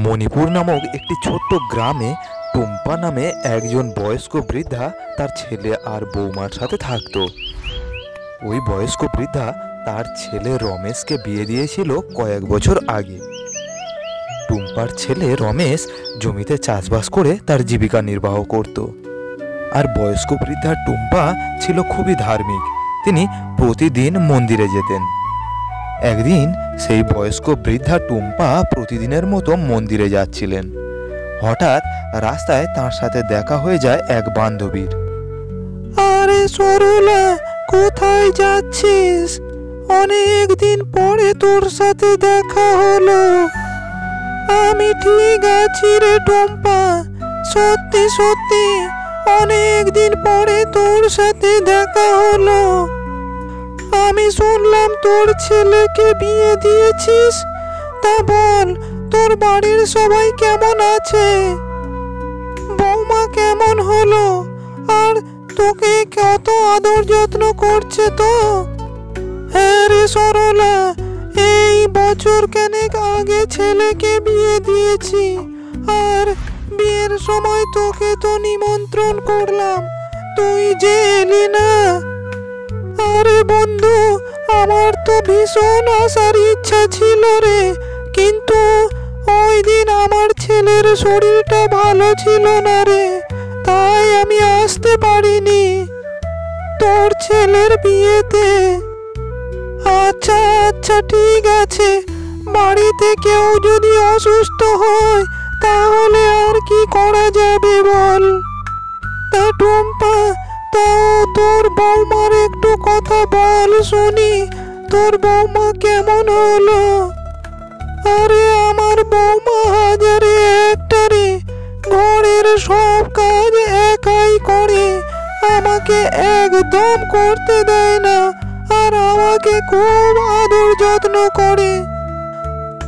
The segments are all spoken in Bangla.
মণিপুর নামক একটি ছোট্ট গ্রামে টুম্পা নামে একজন বয়স্ক বৃদ্ধা তার ছেলে আর বৌমার সাথে থাকতো। ওই বয়স্ক বৃদ্ধা তার ছেলে রমেশকে বিয়ে দিয়েছিল কয়েক বছর আগে। টুম্পার ছেলে রমেশ জমিতে চাষবাস করে তার জীবিকা নির্বাহ করত। আর বয়স্ক বৃদ্ধা টুম্পা ছিল খুবই ধার্মিক। তিনি প্রতিদিন মন্দিরে যেতেন। একদিন সেই বয়স্ক বৃদ্ধা টুম্পা প্রতিদিনের মতো মন্দিরে যাচ্ছিলেন। হঠাৎ রাস্তায় তার সাথে দেখা হয়ে যায় এক বান্ধবীর। আরে সরলা, কোথায় যাচ্ছিস? অনেক দিন পরে তোর সাথে দেখা হলো। আমি ঠিক আছি রে টুম্পা, সত্যি সত্যি অনেক দিন পরে তোর সাথে দেখা হলো। আমি শুনলাম তোর ছেলেকে বিয়ে দিয়েছিস। তা বল, তোর বাড়ির সবাই কেমন আছে? বৌমা কেমন হলো? আর তোকে কত আদর যত্ন করছে তো? হ্যাঁ রে সরলা, এই বছর খানেক আগে ছেলেকে বিয়ে দিয়েছি। আর বিয়ের সময় তোকে তো নিমন্ত্রণ করলাম, তুই যে এলি না। আরে বন্ধু, আমার তো ভীষণ আসার ইচ্ছা ছিল রে, কিন্তু ওই দিন আমার ছেলের শরীরটা ভালো ছিল না রে, তাই আমি আসতে পারিনি তোর ছেলের বিয়েতে। আচ্ছা আচ্ছা, ঠিক আছে। বাড়িতে কেউ যদি অসুস্থ হয় তাহলে আর কি করা যাবে বল? তা টুম্পা, তাও তোর বৌমার একটু কথা বল শুনি, তোর বৌমা কেমন হলো? আরে আমার বৌমা হাজারে একটা রে, ঘরের সব কাজ একাই করে, আমাকে একদম করতে দেয় না, আর আমাকে খুব আদর যত্ন করে।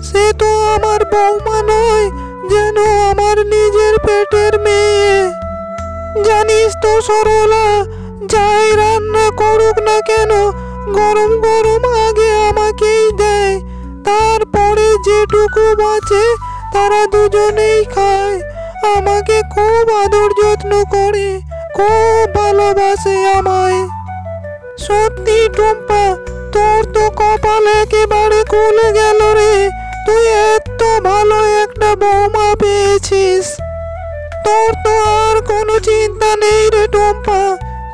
সে তো আমার বৌমা নয়, যেন আমার নিজের পেটের মেয়ে। জানিস তো সরলা, যাই রান্না করুক না কেন গরম গরম আগে আমাকেই দেয়, তারপরে যেটুকু বাঁচে তারা দুজনেই খায়। আমাকে খুব আদর যত্ন করে, খুব ভালোবাসে আমায়। সত্যি টুম্পা, তোর তো কপাল একেবারে খুলে গেল রে, তুই এত ভালো একটা বৌমা পেয়েছিস। তোর তো আর কোনো চিন্তা নেই রে টুম্পা,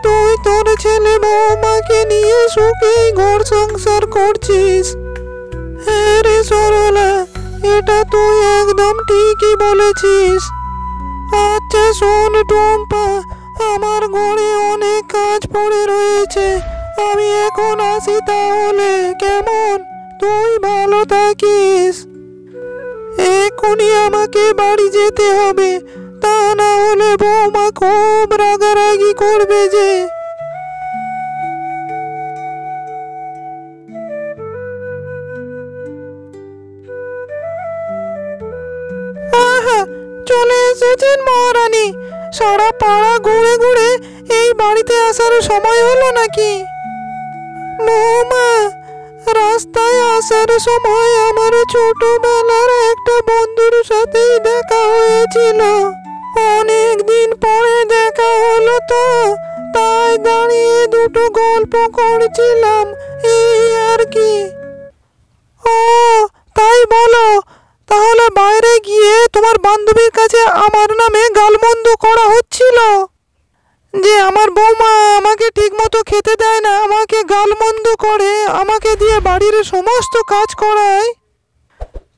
তুই তোর ছেলে বৌমাকে নিয়ে সুখেই ঘর সংসার করছিস। হ্যাঁ রে সরলা, এটা তুই একদম ঠিকই বলেছিস। আচ্ছা শোন টুম্পা, আমার ঘরে অনেক কাজ পড়ে রয়েছে, আমি এখন আসি তাহলে, কেমন? তুই ভালো থাকিস। এখনই আমাকে বাড়ি যেতে হবে, তা না হলে বৌমা খুব রাগারাগি করবে যে। আহা, চলে এসেছেন মহারানী। সারা পাড়া ঘুরে ঘুরে এই বাড়িতে আসার সময় হলো নাকি? বৌমা, রাস্তায় আসার সময় আমার ছোটবেলার একটা বন্ধুর সাথেই দেখা হয়েছিল। অনেক দিন পরে দেখা হলো তো, তাই দাঁড়িয়ে দুটো গল্প করছিলাম, এই আর কি। ও তাই বলো, তাহলে বাইরে গিয়ে তোমার বান্ধবীর কাছে আমার নামে গালমন্দ করা হচ্ছিল যে আমার বৌমা আমাকে ঠিক মতো খেতে দেয় না, আমাকে গালমন্দ করে, আমাকে দিয়ে বাড়ির সমস্ত কাজ করায়।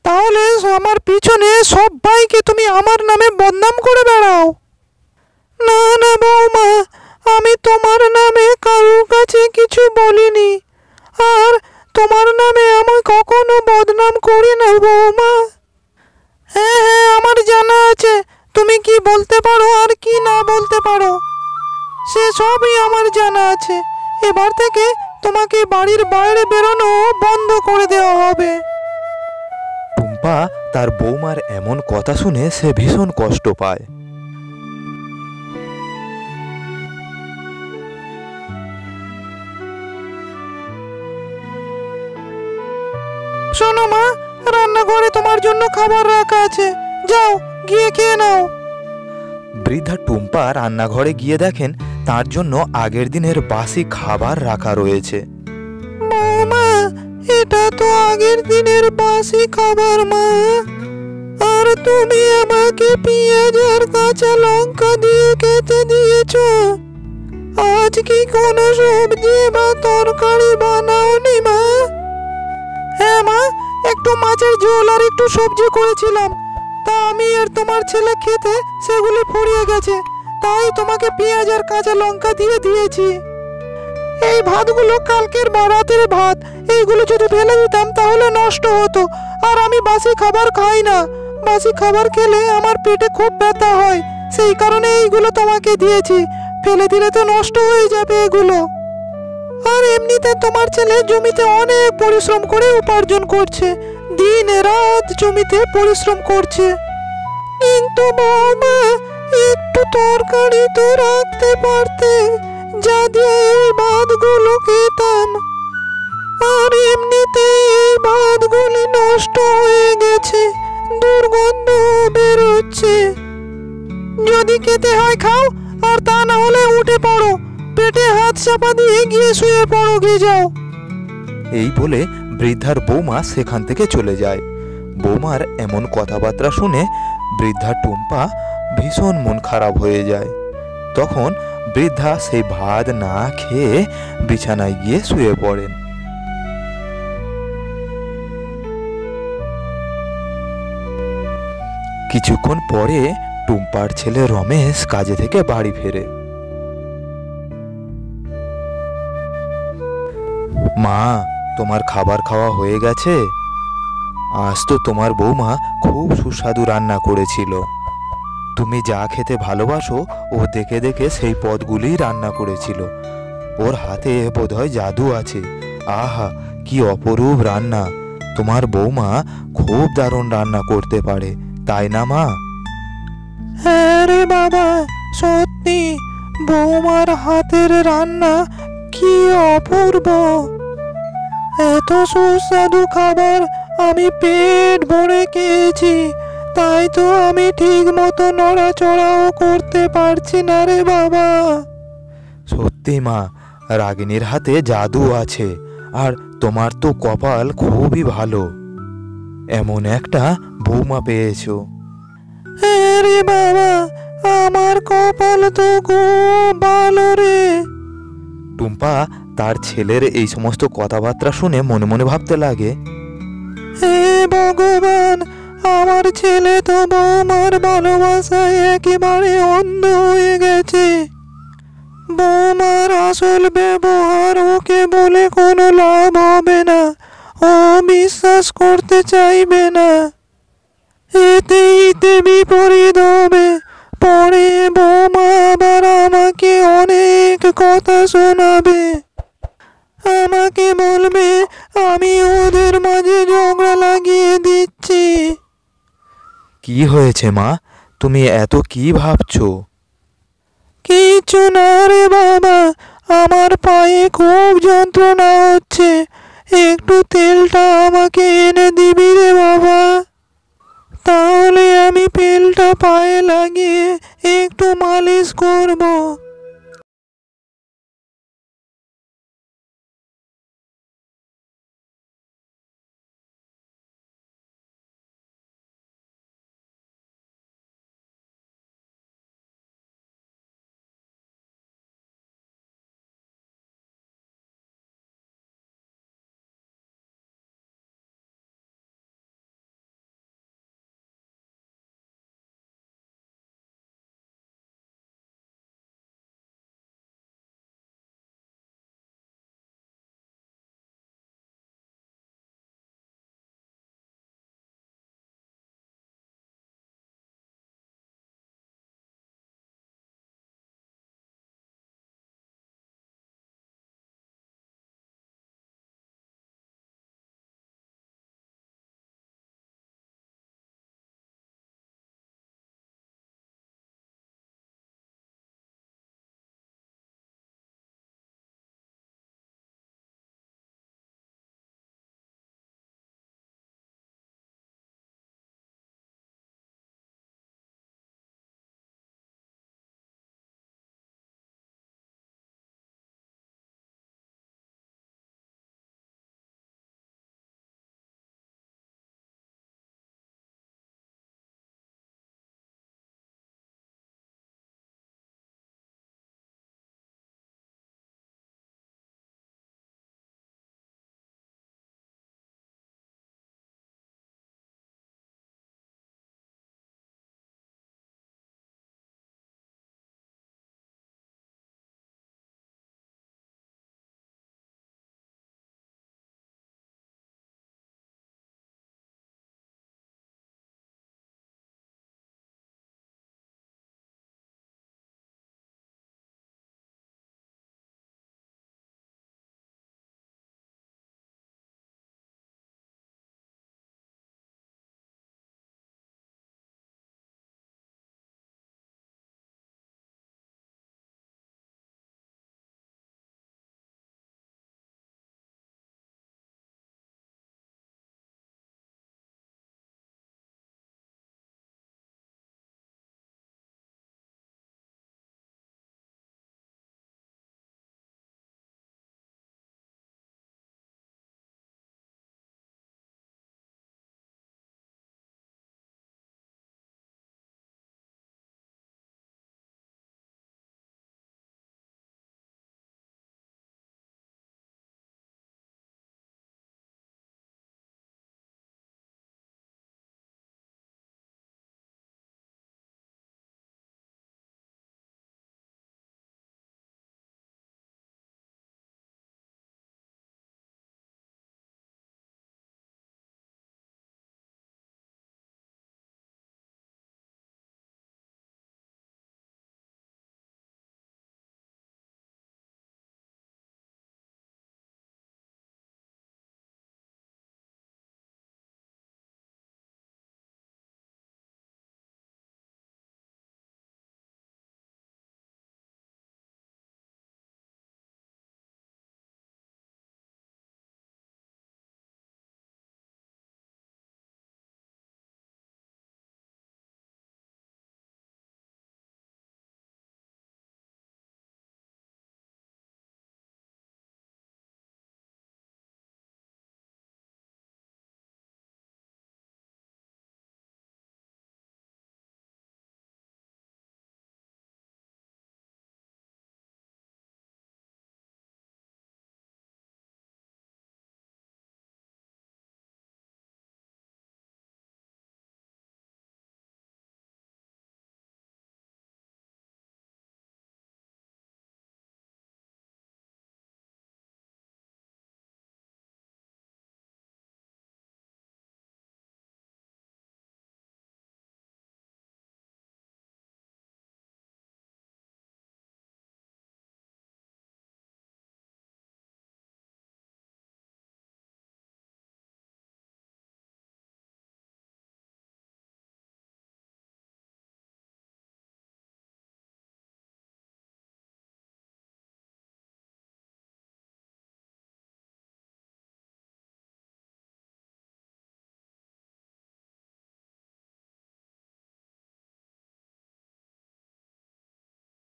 তাহলে আমার পিছনে সবাইকে তুমি আমার নামে বদনাম করে বেড়াও। না না বৌমা, আমি তোমার নামে কারোর কাছে কিছু বলিনি, আর তোমার নামে আমি কখনো বদনাম করি না বৌমা। হ্যাঁ হ্যাঁ, আমার জানা আছে তুমি কি বলতে পারো আর কি না বলতে পারো, সে সবই আমার জানা আছে। এবার থেকে তোমাকে বাড়ির বাইরে বেরোনো বন্ধ করে দেওয়া হবে। টুম্পা তার বৌমার এমন কথা শুনে সে ভীষণ কষ্ট পায়। শোনো মা, রান্নাঘরে তোমার জন্য খাবার রাখা আছে, যাও গিয়ে খেয়ে নাও। বৃদ্ধা টুম্পা রান্নাঘরে গিয়ে দেখেন তার জন্য আগের দিনের বাসি খাবার রাখা রয়েছে। বৌমা, এটা তো আগের দিনের বাসি খাবার মা। আর তুমি আমাকে পেঁয়াজ আর কাঁচা লঙ্কা দিয়ে খেতে দিয়েছো। আজ কি কোনো সবজি বা তরকারি বানাওনি মা? হ্যাঁ মা, একটু মাছের ঝোল আর একটু সবজি করেছিলাম। তা আমি আর তোমার ছেলে খেতে সেগুলি ফুরিয়ে গেছে, তাই তোমাকে পেঁয়াজ আর কাঁচা লঙ্কা দিয়ে দিয়েছি। এই ভাতগুলো কালকের বা রাতের ভাত, এইগুলো যদি ফেলে দিতাম তাহলে নষ্ট হতো। আর আমি বাসি খাবার খাই না। বাসি খাবার খেলে আমার পেটে খুব ব্যথা হয়, সেই কারণে এইগুলো তোমাকে দিয়েছি। ফেলে দিলে তো নষ্ট হয়ে যাবে এগুলো। আর এমনিতে তোমার ছেলে জমিতে অনেক পরিশ্রম করে উপার্জন করছে, দিন রাত জমিতে পরিশ্রম করছে। কিন্তু বৌমা, একটু তরকারি তো রাখতে পারতে, যা দিয়ে এই ভাতগুলো খেতাম। আর এমনিতে এই ভাতগুলি নষ্ট হয়ে গেছে, দুর্গন্ধ বেরোচ্ছে। যদি খেতে হয় খাও, আর তা না হলে উঠে পড়ো, পেটে হাত চাপা দিয়ে গিয়ে শুয়ে পড়ো, গিয়ে যাও। এই বলে বৃদ্ধার বৌমা সেখান থেকে চলে যায়। বৌমার এমন কথাবার্তা শুনে বৃদ্ধা টুম্পা ভীষণ মন খারাপ হয়ে যায়। তখন বৃদ্ধা সেই ভাত না খেয়ে বিছানায় গিয়ে শুয়ে পড়েন। কিছুক্ষণ পরে টুম্পার ছেলে রমেশ কাজে থেকে বাড়ি ফেরে। মা, তোমার খাবার খাওয়া হয়ে গেছে? আজ তো তোমার বৌমা খুব সুস্বাদু রান্না করেছিল। তুমি যা খেতে ভালোবাসো ও দেখে দেখে সেই পদগুলি রান্না করেছিল। ওর হাতে বোধহয় জাদু আছে। আহা, কি অপরূপ রান্না! তোমার বৌমা খুব দারুণ রান্না করতে পারে, তাই না মা? হ্যাঁ রে বাবা, সত্যি বৌমার হাতের রান্না কি অপূর্ব। এত সুস্বাদু খাবার আমি পেট ভরে খেয়েছি, তাই তো আমি ঠিক মতো নড়াচড়াও করতে পারছি না রে বাবা। সত্যি মা, রাগিনীর হাতে জাদু আছে। আর তোমার তো কপাল খুবই ভালো, এমন একটা বৌমা পেয়েছো। হ্যাঁ রে বাবা, আমার কপাল তো খুব ভালো রে। টুম্পা তার ছেলের এই সমস্ত কথাবার্তা শুনে মনে মনে ভাবতে লাগে, হে ভগবান, আমার ছেলে তো বৌমার ভালোবাসায় একেবারে অন্ধ হয়ে গেছে। বৌমার আসল ব্যবহার ওকে বলে কোনো লাভ হবে না, ও বিশ্বাস করতে চাইবে না। এতে বিপরীত হবে। পরে বৌমা আবার আমাকে অনেক কথা শোনাবে। আমাকে বলবে আমি ওদের মাঝে ঝগড়া লাগিয়ে দিচ্ছি। কি হয়েছে মা, তুমি এত কি ভাবছো? কিছু না রে বাবা, আমার পায়ে খুব যন্ত্রণা হচ্ছে, একটু তেলটা আমাকে এনে দিবি রে বাবা। তাহলে আমি তেলটা পায়ে লাগিয়ে একটু মালিশ করব।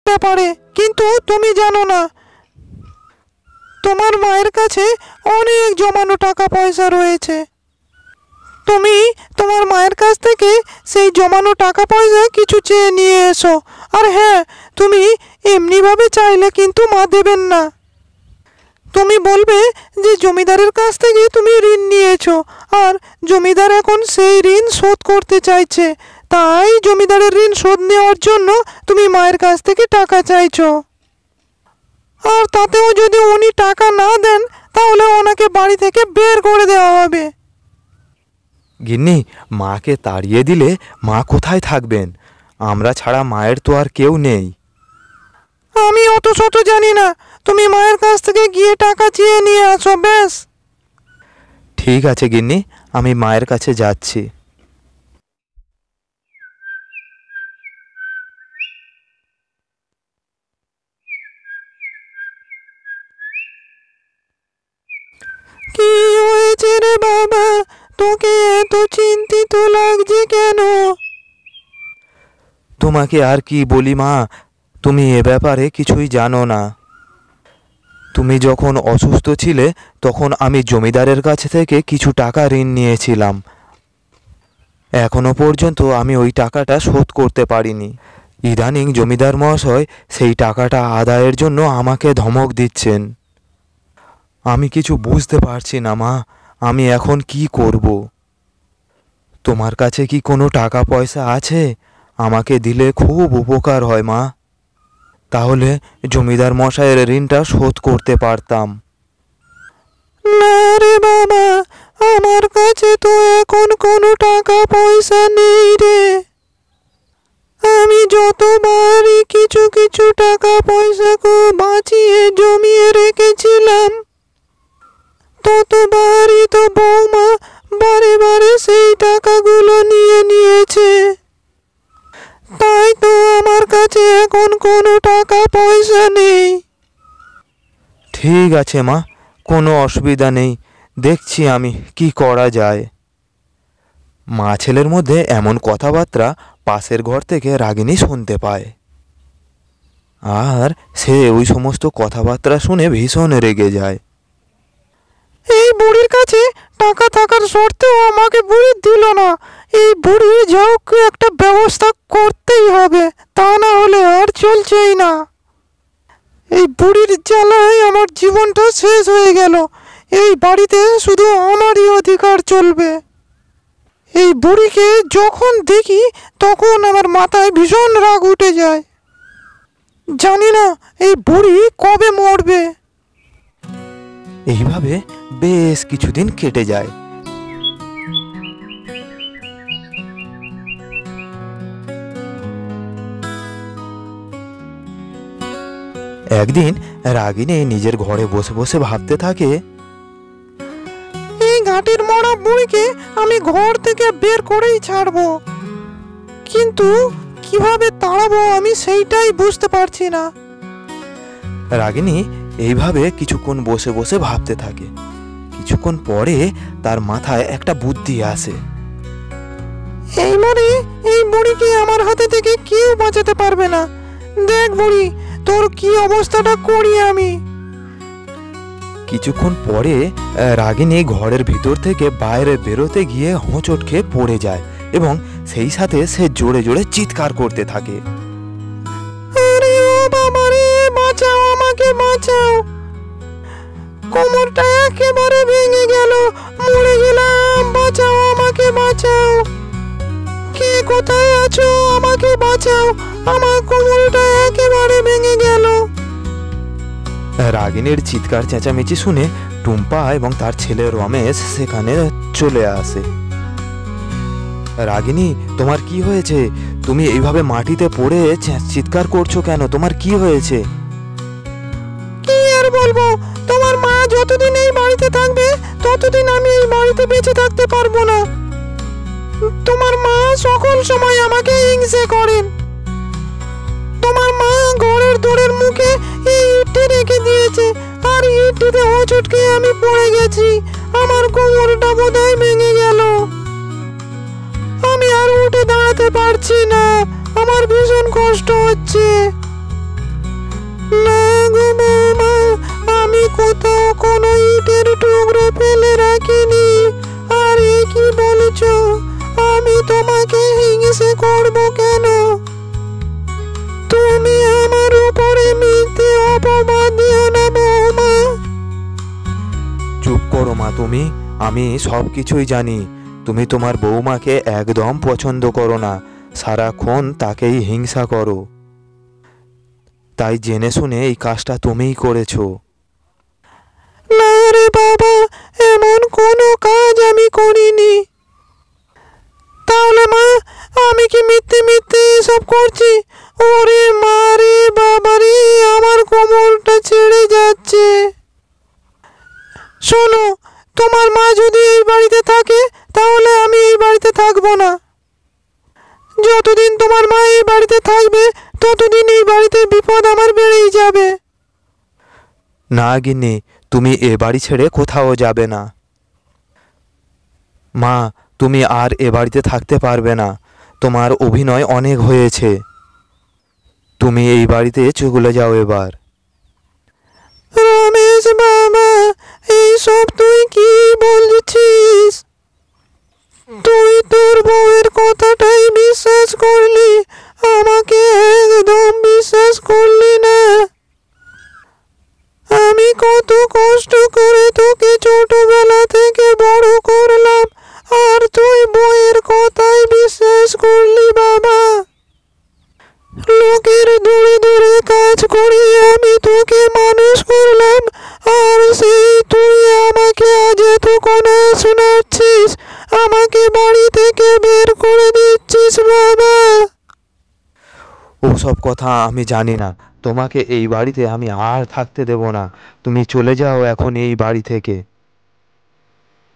ব্যাপারে, কিন্তু তুমি জানো না তোমার মায়ের কাছে অনেক জমানো টাকা পয়সা রয়েছে। তুমি তোমার মায়ের কাছ থেকে সেই জমানো টাকা পয়সা কিছু চেয়ে নিয়ে এসো। আর হ্যাঁ, তুমি এমনিভাবে চাইলে কিন্তু মা দেবেন না। তুমি বলবে যে জমিদারের কাছ থেকে তুমি ঋণ নিয়েছো, আর জমিদার এখন সেই ঋণ শোধ করতে চাইছে, তাই জমিদারের ঋণ শোধ নেওয়ার জন্য তুমি মায়ের কাছ থেকে টাকা চাইছো। আর তাতেও যদি উনি টাকা না দেন, তাহলে ওনাকে বাড়ি থেকে বের করে দেওয়া হবে। গিন্নি, মাকে তাড়িয়ে দিলে মা কোথায় থাকবেন? আমরা ছাড়া মায়ের তো আর কেউ নেই। আমি অত শত জানি না, তুমি মায়ের কাছ থেকে গিয়ে টাকা চেয়ে নিয়ে আসো, বেশ? ঠিক আছে গিন্নি, আমি মায়ের কাছে যাচ্ছি। কি হয়েছে রে বাবা, তোকে এত চিন্তিত লাগছে কেন? তোমাকে আর কি বলি মা, তুমি এ ব্যাপারে কিছুই জানো না। তুমি যখন অসুস্থ ছিলে তখন আমি জমিদারের কাছ থেকে কিছু টাকা ঋণ নিয়েছিলাম। এখনো পর্যন্ত আমি ওই টাকাটা শোধ করতে পারিনি। ইদানিং জমিদার মহাশয় সেই টাকাটা আদায়ের জন্য আমাকে ধমক দিচ্ছেন। আমি কিছু বুঝতে পারছি না মা, আমি এখন কি করব? তোমার কাছে কি কোনো টাকা পয়সা আছে? আমাকে দিলে খুব উপকার হয় মা, তাহলে জমিদার মশাইয়ের ঋণটা শোধ করতে পারতাম। না রে বাবা, আমার কাছে তো এখন কোনো টাকা পয়সা নেই রে। আমি যতবারই কিছু কিছু টাকা পয়সা বাঁচিয়ে জমিয়ে রেখেছিলাম, ততবারই তো বৌমা বারে বারে সেই টাকাগুলো নিয়ে নিয়েছে। তাই তো আমার কাছে এখন কোনো টাকা পয়সা নেই। ঠিক আছে মা, কোনো অসুবিধা নেই, দেখছি আমি কি করা যায়। মা ছেলের মধ্যে এমন কথাবার্তা পাশের ঘর থেকে রাগিনী শুনতে পায়, আর সে ওই সমস্ত কথাবার্তা শুনে ভীষণ রেগে যায়। এই বুড়ির কাছে টাকা থাকার সত্ত্বেও আমাকে বুড়ি দিল না। এই বুড়ি যাও একটা ব্যবস্থা করতেই হবে, তা না হলে আর চলছেই না। এই বুড়ির জ্বালায় আমার জীবনটা শেষ হয়ে গেল। এই বাড়িতে শুধু আমারই অধিকার চলবে। এই বুড়িকে যখন দেখি তখন আমার মাথায় ভীষণ রাগ উঠে যায়। জানি না এই বুড়ি কবে মরবে। এইভাবে বেশ কিছুদিন কেটে যায়। একদিন রাগিনী নিজের ঘরে বসে বসে ভাবতে থাকে, এই ঘাটের মরা বুড়িকে আমি ঘর থেকে বের করেই ছাড়বো, কিন্তু কিভাবে তাড়াবো আমি সেইটাই বুঝতে পারছি না। রাগিনী এইভাবে কিছুক্ষণ বসে বসে ভাবতে থাকে। কিছুক্ষণ পরে তার মাথায় একটা বুদ্ধি আসে। এইবারে এই বুড়িকে আমার হাতে থেকে কেউ বাঁচাতে পারবে না। দেখ বুড়ি, তোর কি অবস্থাটা করি আমি। কিছুক্ষণ পরে রাগিনী ঘরের ভিতর থেকে বাইরে বেরোতে গিয়ে হোঁচট খেয়ে পড়ে যায় এবং সেই সাথে সে জোরে জোরে চিৎকার করতে থাকে। আরে ও বাবা রে, বাঁচাও, আমাকে বাঁচাও, কোমরটা একেবারে ভেঙে গেল, মরে গেলাম, বাঁচাও, আমাকে বাঁচাও, কে কোথায় আছো, আমাকে বাঁচাও, আমার কোমরটা একেবারে ভেঙে গেল। রাগিনীর চিৎকার চেঁচামেচি শুনে টুম্পা এবং তার ছেলে রমেশ সেখানে চলে আসে। রাগিনী, তোমার কি হয়েছে? তুমি এইভাবে মাটিতে পড়ে চিৎকার করছো কেন? তোমার কি হয়েছে? কি আর বলবো, তোমার মা যতদিন এই বাড়িতে থাকবে ততদিন আমি এই বাড়িতে বেঁচে থাকতে পারবো না। তোমার মা সকল সময় আমাকে হিংসে করেন। তোমার মা ঘরের দোরের মুখে এই ইটটি রেখে দিয়েছে, আর ইটটিতে হোঁচট খেয়ে আমি পড়ে গেছি। আমার কোমরটা বোধহয় ভেঙে গেল, আমি আর উঠে দাঁড়াতে পারছি না, আমার ভীষণ কষ্ট হচ্ছে। না গো বৌমা, আমি কোথাও কোনো ইটের টুকরো ফেলে রাখিনি। আর এ কি বলছ? আমি তোমাকে হিংসে করব কেন? তুমি আমার উপরে মিথ্যে অপবাদ দিও না বৌমা। চুপ করো মা তুমি। আমি সব কিছুই জানি। তুমি তোমার বৌমাকে একদম পছন্দ করো না, সারাক্ষণ তাকেই হিংসা করো। তাই জেনে শুনে এই কাজটা তুমিই করেছো। না রে বাবা, এমন কোনো কাজ আমি করিনি। তাহলে মা, আমি কি মিথ্যে মিথ্যে এসব করছি? ওরে মা রে বাবা রে, আমার কোমরটা ছেড়ে যাচ্ছে। শোনো, তোমার মা যদি এই বাড়িতে থাকে তাহলে আমি এই বাড়িতে থাকবো না। যতদিন তোমার মা এই বাড়িতে থাকবে ততদিন এই বাড়িতে বিপদ আমার বেড়েই যাবে। না গিন্নি, তুমি এ বাড়ি ছেড়ে কোথাও যাবে না। মা, তুমি আর এ বাড়িতে থাকতে পারবে না। তোমার অভিনয় অনেক হয়েছে। তুমি এই বাড়িতে চলে যাও এবার। রমেশ বাবা, এইসব তুই কি বলছিস? তুই তোর বউয়ের কথাটাই বিশ্বাস করলি, আমাকে একদম বিশ্বাস করলি না। আমি কত কষ্ট করে তোকে ছোটবেলা থেকে বড় করলাম, আর তুই বউয়ের কথাই বিশ্বাস করলি বাবা। লোকের দূরে দূরে কাজ করে আমি তোকে মানুষ করলাম, আর সেই তুই আমাকে আজ এত কথা শোনাচ্ছিস, আমাকে বাড়ি থেকে বের করে দিচ্ছিস বাবা। ওসব কথা আমি জানি না। তোমাকে এই বাড়িতে আমি আর থাকতে দেব না। তুমি চলে যাও এখন এই বাড়ি থেকে।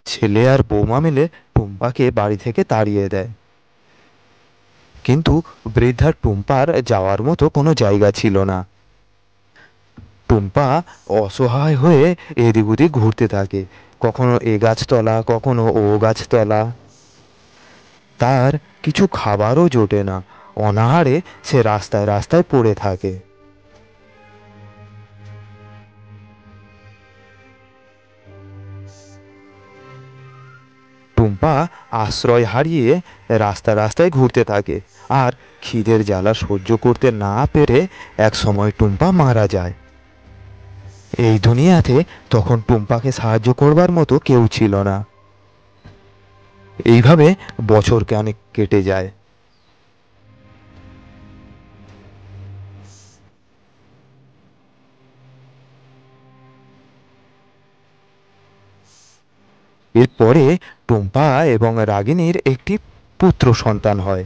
ছেলে আর বৌমা মিলে টুম্পাকে বাড়ি থেকে তাড়িয়ে দেয়। কিন্তু বৃদ্ধার টুম্পার যাওয়ার মতো কোনো জায়গা ছিল না। টুম্পা অসহায় হয়ে এদিক ওদিক ঘুরতে থাকে, কখনো এ গাছতলা কখনো ও গাছতলা। তার কিছু খাবারও জোটে না, অনাহারে সে রাস্তায় রাস্তায় পড়ে থাকে। টুম্পা আশ্রয় হারিয়ে রাস্তায় রাস্তায় ঘুরতে থাকে, আর খিদের জ্বালা সহ্য করতে না পেরে এক সময় টুম্পা মারা যায়। এই দুনিয়াতে তখন টুম্পাকে সাহায্য করবার মতো কেউ ছিল না। এইভাবে বছর খানেক কেটে যায়। এরপরে টুম্পা এবং রাগিনীর একটি পুত্র সন্তান হয়।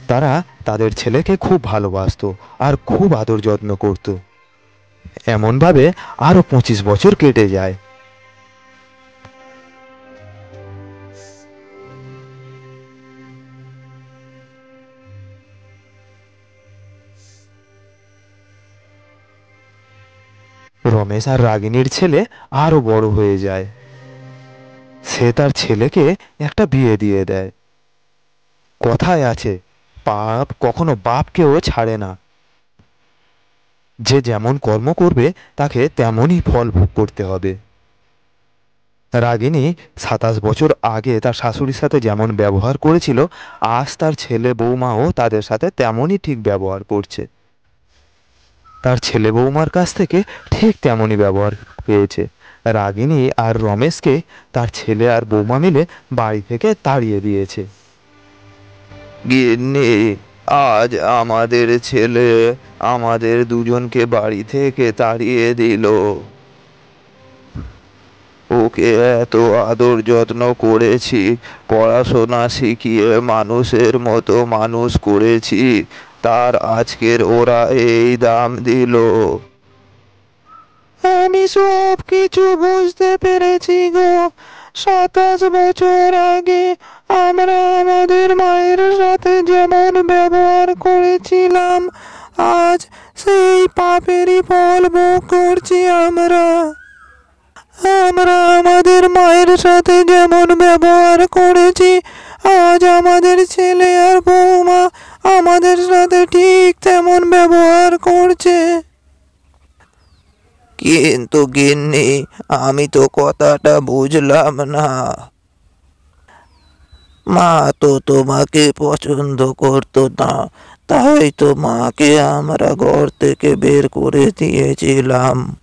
তারা তাদের ছেলেকে খুব ভালোবাসতো আর খুব আদর যত্ন করত। এমনভাবে আরো 25 বছর কেটে যায়। রমেশ আর রাগিনীর ছেলে আরো বড় হয়ে যায়। সে তার ছেলেকে একটা বিয়ে দিয়ে দেয়। কথায় আছে, পাপ কখনো বাপকেও ছাড়ে না। যে যেমন কর্ম করবে তাকে তেমনই ফল ভোগ করতে হবে। রাগিনী 27 বছর আগে তার শাশুড়ির সাথে যেমন ব্যবহার করেছিল, আজ তার ছেলে বৌমাও তাদের সাথে তেমনই ঠিক ব্যবহার করছে। তার ছেলে বৌমার কাছ থেকে ঠিক তেমনই ব্যবহার পেয়েছে। রাগিনী আর রমেশকে তার ছেলে আর বৌমা মিলে বাড়ি থেকে তাড়িয়ে দিয়েছে। গিন্নি, আজ আমাদের ছেলে আমাদের দুজনকে বাড়ি থেকে তাড়িয়ে দিল। ওকে এত আদর যত্ন করেছি, পড়াশোনা শিখিয়ে মানুষের মতো মানুষ করেছি, তার আজকের ওরা এই দাম দিল। আমি সব কিছু বুঝতে পেরেছি গো। 27 বছর আগে আমরা আমাদের মায়ের সাথে যেমন ব্যবহার করেছিলাম, আজ সেই পাপেরই ফল ভোগ করছি আমরা। আমরা আমাদের মায়ের সাথে যেমন ব্যবহার করেছি, আজ আমাদের ছেলে আর বৌমা আমাদের সাথে ঠিক তেমন ব্যবহার করছে। কিন্তু গিন্নি, আমি তো কথাটা বুঝলাম না। মা তো তোমাকে পছন্দ করতো না, তাই তো মাকে আমরা ঘর থেকে বের করে দিয়েছিলাম।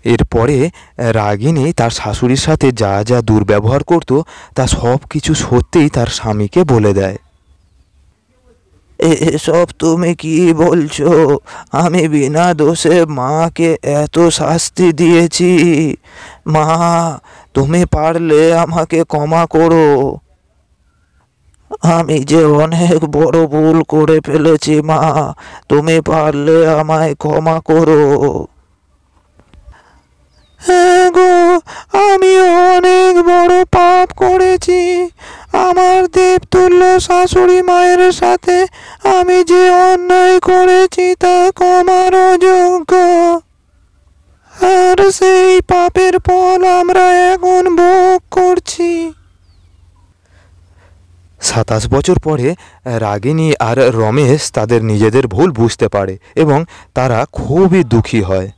এরপরে রাগিনী তার শাশুড়ির সাথে যা যা দুর্ব্যবহার করত তা সব কিছু সত্যিই তার স্বামীকে বলে দেয়। এসব তুমি কি বলছো? আমি বিনা দোষে মাকে এত শাস্তি দিয়েছি। মা, তুমি পারলে আমাকে ক্ষমা করো। আমি যে অনেক বড় ভুল করে ফেলেছি মা, তুমি পারলে আমায় ক্ষমা করো। হ্যাঁ গো, আমিও অনেক বড় পাপ করেছি। আমার দেবতুল্য শাশুড়ি মায়ের সাথে আমি যে অন্যায় করেছি তা ক্ষমার অযোগ্য। আর সেই পাপের ফল আমরা এখন ভোগ করছি। 27 বছর পরে রাগিনী আর রমেশ তাদের নিজেদের ভুল বুঝতে পারে এবং তারা খুবই দুঃখী হয়।